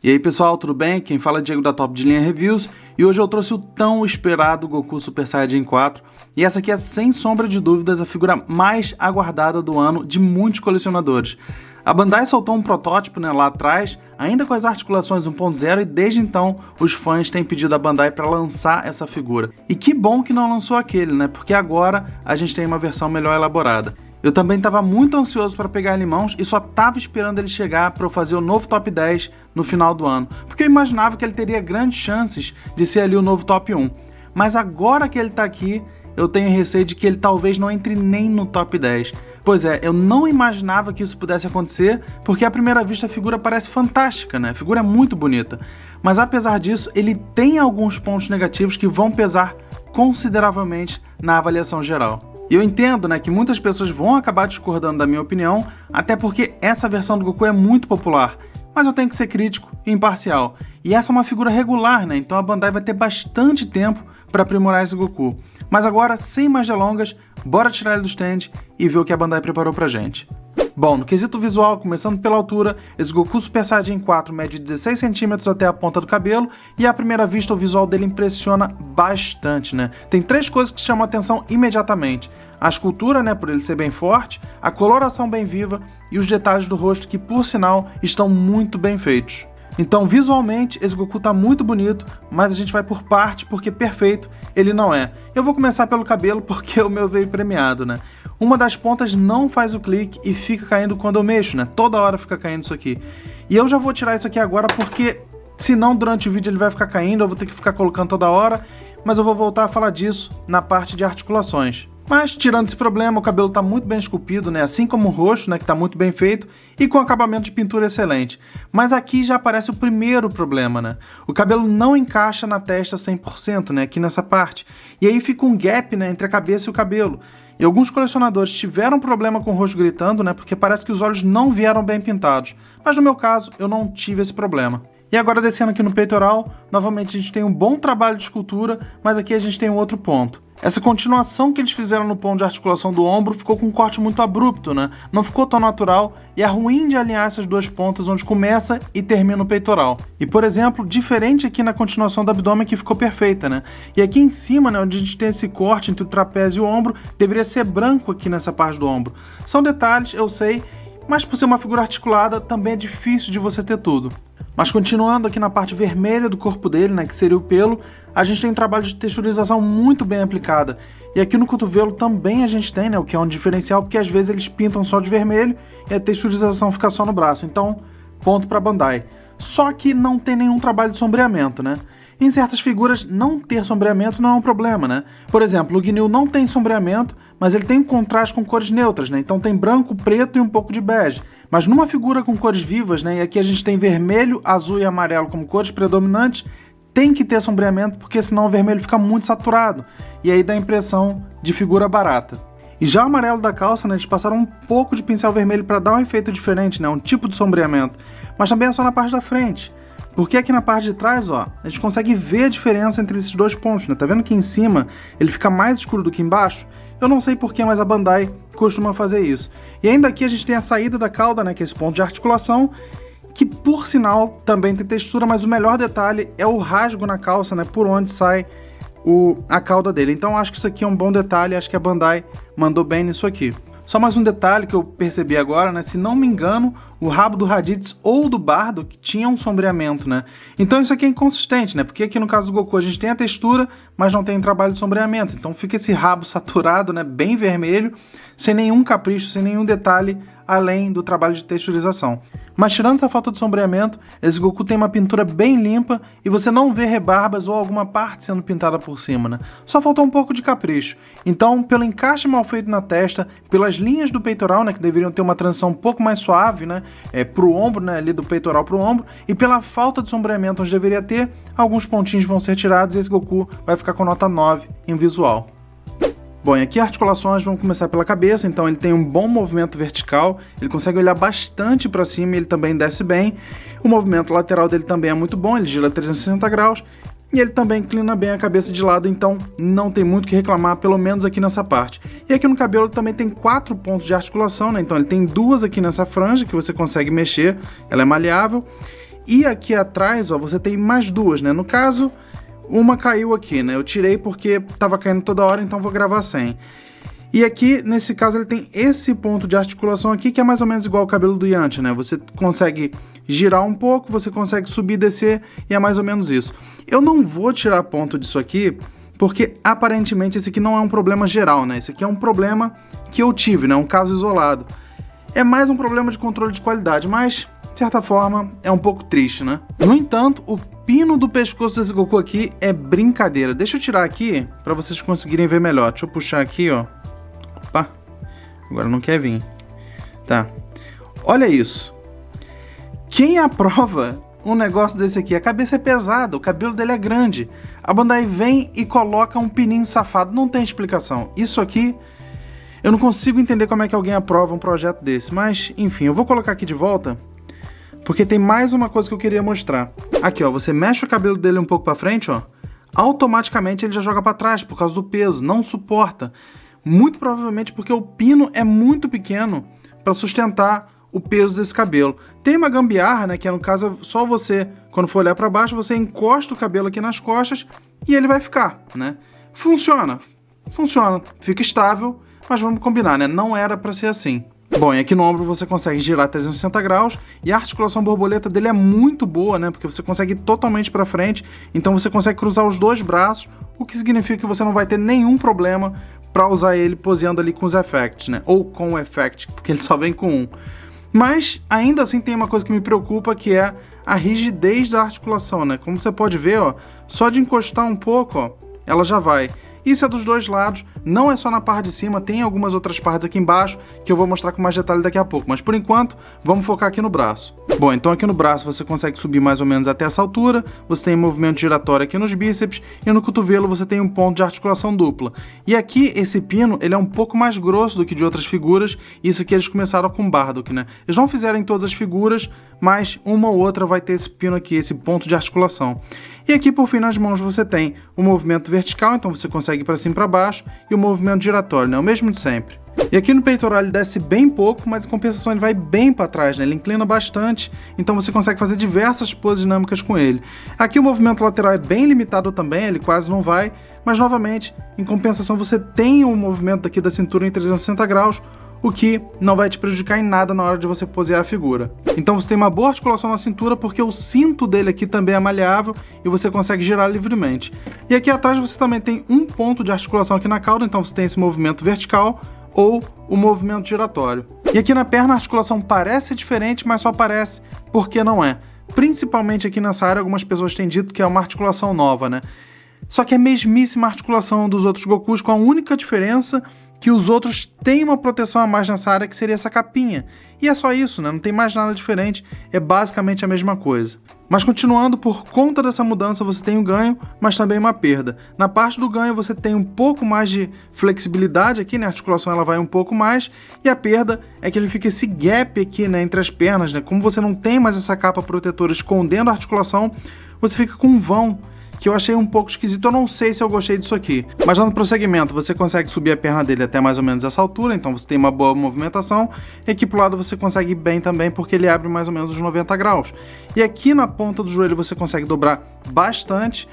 E aí pessoal, tudo bem? Quem fala é Diego da Top de Linha Reviews e hoje eu trouxe o tão esperado Goku Super Saiyajin 4 e essa aqui é sem sombra de dúvidas a figura mais aguardada do ano de muitos colecionadores. A Bandai soltou um protótipo lá atrás, ainda com as articulações 1.0 e desde então os fãs têm pedido a Bandai para lançar essa figura. E que bom que não lançou aquele, porque agora a gente tem uma versão melhor elaborada. Eu também estava muito ansioso para pegar ele em mãos e só estava esperando ele chegar para eu fazer o novo top 10 no final do ano, porque eu imaginava que ele teria grandes chances de ser ali o novo top 1. Mas agora que ele está aqui, eu tenho receio de que ele talvez não entre nem no top 10. Pois é, eu não imaginava que isso pudesse acontecer, porque à primeira vista a figura parece fantástica, A figura é muito bonita. Mas apesar disso, ele tem alguns pontos negativos que vão pesar consideravelmente na avaliação geral. E eu entendo que muitas pessoas vão acabar discordando da minha opinião, até porque essa versão do Goku é muito popular, mas eu tenho que ser crítico e imparcial. E essa é uma figura regular, então a Bandai vai ter bastante tempo para aprimorar esse Goku. Mas agora, sem mais delongas, bora tirar ele do stand e ver o que a Bandai preparou pra gente. Bom, no quesito visual, começando pela altura, esse Goku Super Saiyajin 4 mede 16 centímetros até a ponta do cabelo e à primeira vista o visual dele impressiona bastante, Tem três coisas que chamam a atenção imediatamente. A escultura, por ele ser bem forte, a coloração bem viva e os detalhes do rosto que, por sinal, estão muito bem feitos. Então, visualmente, esse Goku tá muito bonito, mas a gente vai por parte porque perfeito ele não é. Eu vou começar pelo cabelo porque o meu veio premiado, Uma das pontas não faz o clique e fica caindo quando eu mexo, Toda hora fica caindo isso aqui. E eu já vou tirar isso aqui agora porque, senão durante o vídeo ele vai ficar caindo, eu vou ter que ficar colocando toda hora, mas eu vou voltar a falar disso na parte de articulações. Mas, tirando esse problema, o cabelo está muito bem esculpido, assim como o rosto, que está muito bem feito, e com acabamento de pintura excelente. Mas aqui já aparece o primeiro problema, O cabelo não encaixa na testa 100%, aqui nessa parte. E aí fica um gap, entre a cabeça e o cabelo. E alguns colecionadores tiveram problema com o rosto gritando, porque parece que os olhos não vieram bem pintados. Mas no meu caso, eu não tive esse problema. E agora descendo aqui no peitoral, novamente a gente tem um bom trabalho de escultura, mas aqui a gente tem um outro ponto. Essa continuação que eles fizeram no ponto de articulação do ombro ficou com um corte muito abrupto, Não ficou tão natural e é ruim de alinhar essas duas pontas onde começa e termina o peitoral. E, por exemplo, diferente aqui na continuação do abdômen que ficou perfeita, E aqui em cima, onde a gente tem esse corte entre o trapézio e o ombro, deveria ser branco aqui nessa parte do ombro. São detalhes, eu sei, mas por ser uma figura articulada, também é difícil de você ter tudo. Mas continuando aqui na parte vermelha do corpo dele, que seria o pelo, a gente tem um trabalho de texturização muito bem aplicada. E aqui no cotovelo também a gente tem, o que é um diferencial, porque às vezes eles pintam só de vermelho e a texturização fica só no braço. Então, ponto para Bandai. Só que não tem nenhum trabalho de sombreamento, Em certas figuras, não ter sombreamento não é um problema, Por exemplo, o Ginyu não tem sombreamento, mas ele tem um contraste com cores neutras, Então tem branco, preto e um pouco de bege. Mas numa figura com cores vivas, e aqui a gente tem vermelho, azul e amarelo como cores predominantes, tem que ter sombreamento, porque senão o vermelho fica muito saturado, e aí dá a impressão de figura barata. E já o amarelo da calça, eles passaram um pouco de pincel vermelho para dar um efeito diferente, um tipo de sombreamento, mas também é só na parte da frente. Porque aqui na parte de trás, a gente consegue ver a diferença entre esses dois pontos, Tá vendo que em cima ele fica mais escuro do que embaixo? Eu não sei porquê, mas a Bandai costuma fazer isso. E ainda aqui a gente tem a saída da cauda, que é esse ponto de articulação, que por sinal também tem textura, mas o melhor detalhe é o rasgo na calça, por onde sai a cauda dele. Então acho que isso aqui é um bom detalhe, acho que a Bandai mandou bem nisso aqui. Só mais um detalhe que eu percebi agora, se não me engano, o rabo do Raditz ou do Bardock tinha um sombreamento, Então isso aqui é inconsistente, Porque aqui no caso do Goku a gente tem a textura, mas não tem um trabalho de sombreamento. Então fica esse rabo saturado, bem vermelho, sem nenhum capricho, sem nenhum detalhe, além do trabalho de texturização. Mas tirando essa falta de sombreamento, esse Goku tem uma pintura bem limpa e você não vê rebarbas ou alguma parte sendo pintada por cima, Só faltou um pouco de capricho. Então, pelo encaixe mal feito na testa, pelas linhas do peitoral, que deveriam ter uma transição um pouco mais suave, pro ombro, ali do peitoral pro ombro, e pela falta de sombreamento onde deveria ter, alguns pontinhos vão ser tirados e esse Goku vai ficar com nota 9 em visual. Bom, e aqui articulações vão começar pela cabeça, então ele tem um bom movimento vertical, ele consegue olhar bastante para cima e ele também desce bem. O movimento lateral dele também é muito bom, ele gira 360 graus e ele também inclina bem a cabeça de lado, então não tem muito o que reclamar, pelo menos aqui nessa parte. E aqui no cabelo também tem 4 pontos de articulação, então ele tem 2 aqui nessa franja que você consegue mexer, ela é maleável. E aqui atrás, ó, você tem mais duas, né? No caso, uma caiu aqui, né? Eu tirei porque tava caindo toda hora, então vou gravar sem. E aqui, nesse caso, ele tem esse ponto de articulação aqui, que é mais ou menos igual ao cabelo do Yanti, né? Você consegue girar um pouco, você consegue subir e descer, e é mais ou menos isso. Eu não vou tirar ponto disso aqui, porque aparentemente esse aqui não é um problema geral, né? Esse aqui é um problema que eu tive, né? Um caso isolado. É mais um problema de controle de qualidade, mas, de certa forma, é um pouco triste, né? No entanto, o pino do pescoço desse Goku aqui é brincadeira. Deixa eu tirar aqui, para vocês conseguirem ver melhor. Deixa eu puxar aqui, ó. Opa, agora não quer vir. Tá. Olha isso. Quem aprova um negócio desse aqui? A cabeça é pesada, o cabelo dele é grande. A Bandai vem e coloca um pininho safado. Não tem explicação. Isso aqui, eu não consigo entender como é que alguém aprova um projeto desse. Mas, enfim, eu vou colocar aqui de volta, porque tem mais uma coisa que eu queria mostrar. Aqui, ó, você mexe o cabelo dele um pouco pra frente, ó. Automaticamente ele já joga pra trás, por causa do peso. Não suporta. Muito provavelmente porque o pino é muito pequeno para sustentar o peso desse cabelo. Tem uma gambiarra, né, que é no caso só você, quando for olhar para baixo, você encosta o cabelo aqui nas costas e ele vai ficar, né? Funciona, fica estável, mas vamos combinar, né? Não era para ser assim. Bom, e aqui no ombro você consegue girar 360 graus e a articulação borboleta dele é muito boa, né? Porque você consegue ir totalmente para frente, então você consegue cruzar os dois braços, o que significa que você não vai ter nenhum problema para usar ele poseando ali com os effects, né? Ou com o effect, porque ele só vem com um. Mas, ainda assim, tem uma coisa que me preocupa, que é a rigidez da articulação, né? Como você pode ver, ó, só de encostar um pouco, ó, ela já vai. Isso é dos dois lados, não é só na parte de cima, tem algumas outras partes aqui embaixo que eu vou mostrar com mais detalhe daqui a pouco, mas por enquanto, vamos focar aqui no braço. Bom, então aqui no braço você consegue subir mais ou menos até essa altura, você tem movimento giratório aqui nos bíceps e no cotovelo você tem um ponto de articulação dupla. E aqui, esse pino, ele é um pouco mais grosso do que de outras figuras, isso aqui eles começaram com Bardock, né? Eles não fizeram em todas as figuras, mas uma ou outra vai ter esse pino aqui, esse ponto de articulação. E aqui, por fim, nas mãos você tem o movimento vertical, então você consegue ir para cima e para baixo, e o movimento giratório, né? O mesmo de sempre. E aqui no peitoral ele desce bem pouco, mas em compensação ele vai bem para trás, né? Ele inclina bastante, então você consegue fazer diversas poses dinâmicas com ele. Aqui o movimento lateral é bem limitado também, ele quase não vai, mas novamente, em compensação você tem um movimento aqui da cintura em 360 graus, o que não vai te prejudicar em nada na hora de você posear a figura. Então você tem uma boa articulação na cintura, porque o cinto dele aqui também é maleável e você consegue girar livremente. E aqui atrás você também tem um ponto de articulação aqui na cauda, então você tem esse movimento vertical ou o movimento giratório. E aqui na perna a articulação parece diferente, mas só parece porque não é. Principalmente aqui nessa área, algumas pessoas têm dito que é uma articulação nova, né? Só que é a mesmíssima articulação dos outros Gokus, com a única diferença que os outros têm uma proteção a mais nessa área, que seria essa capinha. E é só isso, né? Não tem mais nada diferente, é basicamente a mesma coisa. Mas continuando, por conta dessa mudança você tem um ganho, mas também uma perda. Na parte do ganho você tem um pouco mais de flexibilidade aqui, né? A articulação ela vai um pouco mais, e a perda é que ele fica esse gap aqui, né, entre as pernas, né? Como você não tem mais essa capa protetora escondendo a articulação, você fica com um vão, que eu achei um pouco esquisito, eu não sei se eu gostei disso aqui. Mas já no prosseguimento, você consegue subir a perna dele até mais ou menos essa altura, então você tem uma boa movimentação, e aqui pro lado você consegue ir bem também, porque ele abre mais ou menos os 90 graus. E aqui na ponta do joelho você consegue dobrar bastante,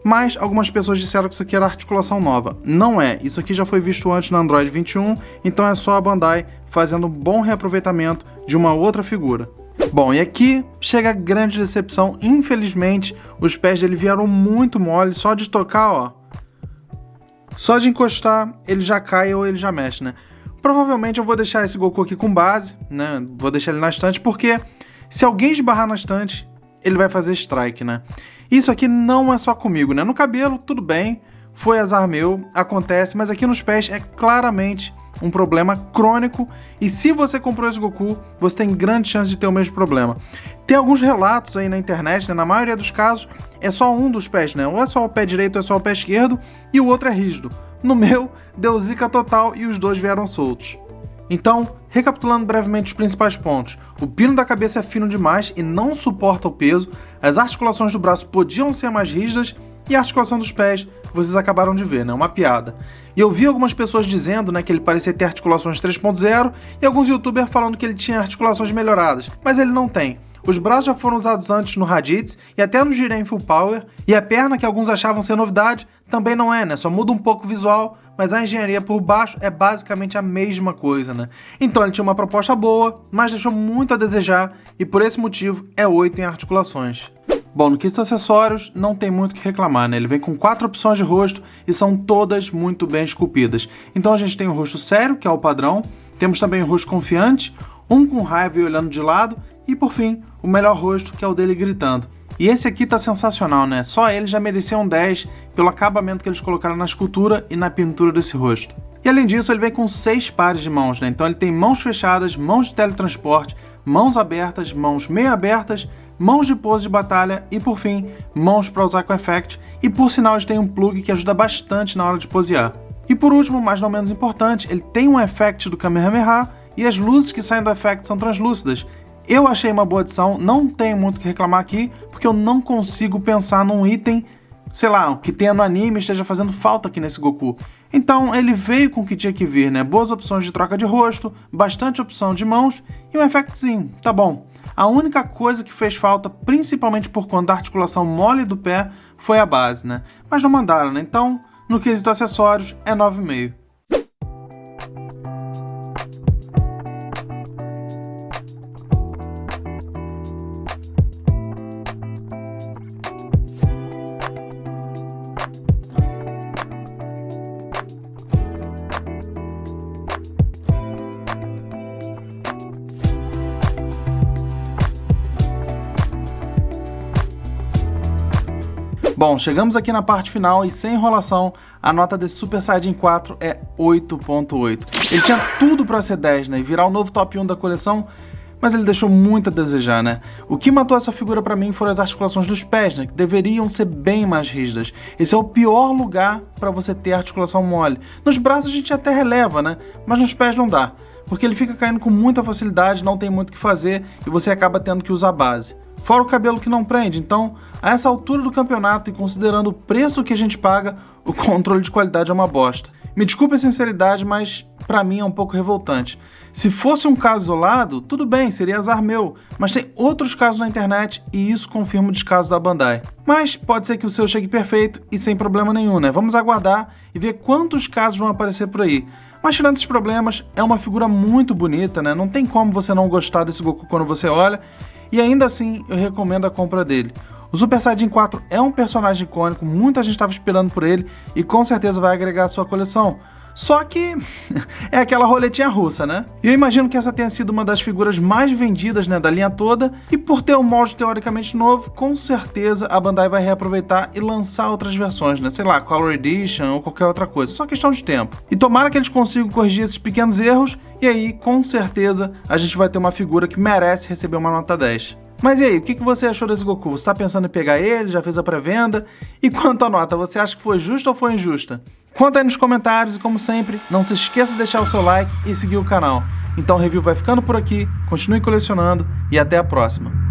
mas algumas pessoas disseram que isso aqui era articulação nova. Não é, isso aqui já foi visto antes no Android 21, então é só a Bandai fazendo um bom reaproveitamento de uma outra figura. Bom, e aqui chega a grande decepção. Infelizmente, os pés dele vieram muito moles, só de tocar, ó. Só de encostar, ele já cai ou ele já mexe, né? Provavelmente eu vou deixar esse Goku aqui com base, né? Vou deixar ele na estante, porque se alguém esbarrar na estante, ele vai fazer strike, né? Isso aqui não é só comigo, né? No cabelo, tudo bem, foi azar meu, acontece, mas aqui nos pés é claramente um problema crônico, e se você comprou esse Goku, você tem grande chance de ter o mesmo problema. Tem alguns relatos aí na internet, né? Na maioria dos casos, é só um dos pés, né? Ou é só o pé direito ou é só o pé esquerdo, e o outro é rígido. No meu, deu zica total e os dois vieram soltos. Então, recapitulando brevemente os principais pontos, o pino da cabeça é fino demais e não suporta o peso, as articulações do braço podiam ser mais rígidas, e a articulação dos pés, vocês acabaram de ver, né? Uma piada. E eu vi algumas pessoas dizendo, né, que ele parecia ter articulações 3.0 e alguns youtubers falando que ele tinha articulações melhoradas, mas ele não tem. Os braços já foram usados antes no Raditz e até no Jiren Full Power, e a perna, que alguns achavam ser novidade, também não é, né? Só muda um pouco o visual, mas a engenharia por baixo é basicamente a mesma coisa, né? Então ele tinha uma proposta boa, mas deixou muito a desejar, e por esse motivo é 8 em articulações. Bom, no quesito acessórios, não tem muito o que reclamar, né? Ele vem com 4 opções de rosto e são todas muito bem esculpidas. Então a gente tem o rosto sério, que é o padrão, temos também o rosto confiante, um com raiva e olhando de lado, e por fim, o melhor rosto, que é o dele gritando. E esse aqui tá sensacional, né? Só ele já merecia um 10 pelo acabamento que eles colocaram na escultura e na pintura desse rosto. E além disso, ele vem com 6 pares de mãos, né? Então ele tem mãos fechadas, mãos de teletransporte, mãos abertas, mãos meio abertas, mãos de pose de batalha e, por fim, mãos para usar com effect, e por sinal eles têm um plug que ajuda bastante na hora de posear. E por último, mas não menos importante, ele tem um effect do Kamehameha e as luzes que saem do effect são translúcidas. Eu achei uma boa adição, não tenho muito o que reclamar aqui, porque eu não consigo pensar num item, sei lá, que tenha no anime e esteja fazendo falta aqui nesse Goku. Então ele veio com o que tinha que vir, né? Boas opções de troca de rosto, bastante opção de mãos e um effectzinho, tá bom. A única coisa que fez falta, principalmente por conta da articulação mole do pé, foi a base, né? Mas não mandaram, né? Então, no quesito acessórios, é 9,5. Bom, chegamos aqui na parte final e sem enrolação, a nota desse Super Saiyajin 4 é 8.8. Ele tinha tudo para ser 10, né, e virar o novo top 1 da coleção, mas ele deixou muito a desejar, né. O que matou essa figura para mim foram as articulações dos pés, né, que deveriam ser bem mais rígidas. Esse é o pior lugar para você ter articulação mole. Nos braços a gente até releva, né, mas nos pés não dá, porque ele fica caindo com muita facilidade, não tem muito o que fazer e você acaba tendo que usar base. Fora o cabelo que não prende, então, a essa altura do campeonato e considerando o preço que a gente paga, o controle de qualidade é uma bosta. Me desculpe a sinceridade, mas pra mim é um pouco revoltante. Se fosse um caso isolado, tudo bem, seria azar meu, mas tem outros casos na internet e isso confirma o descaso da Bandai. Mas pode ser que o seu chegue perfeito e sem problema nenhum, né? Vamos aguardar e ver quantos casos vão aparecer por aí. Mas tirando esses problemas, é uma figura muito bonita, né? Não tem como você não gostar desse Goku quando você olha. E ainda assim, eu recomendo a compra dele. O Super Saiyajin 4 é um personagem icônico, muita gente estava esperando por ele e com certeza vai agregar à sua coleção. Só que é aquela roletinha russa, né? E eu imagino que essa tenha sido uma das figuras mais vendidas, né, da linha toda, e por ter um molde teoricamente novo, com certeza a Bandai vai reaproveitar e lançar outras versões, né? Sei lá, Color Edition ou qualquer outra coisa, só questão de tempo. E tomara que eles consigam corrigir esses pequenos erros, e aí, com certeza, a gente vai ter uma figura que merece receber uma nota 10. Mas e aí, o que você achou desse Goku? Você tá pensando em pegar ele? Já fez a pré-venda? E quanto à nota, você acha que foi justa ou foi injusta? Conta aí nos comentários e, como sempre, não se esqueça de deixar o seu like e seguir o canal. Então o review vai ficando por aqui, continue colecionando e até a próxima.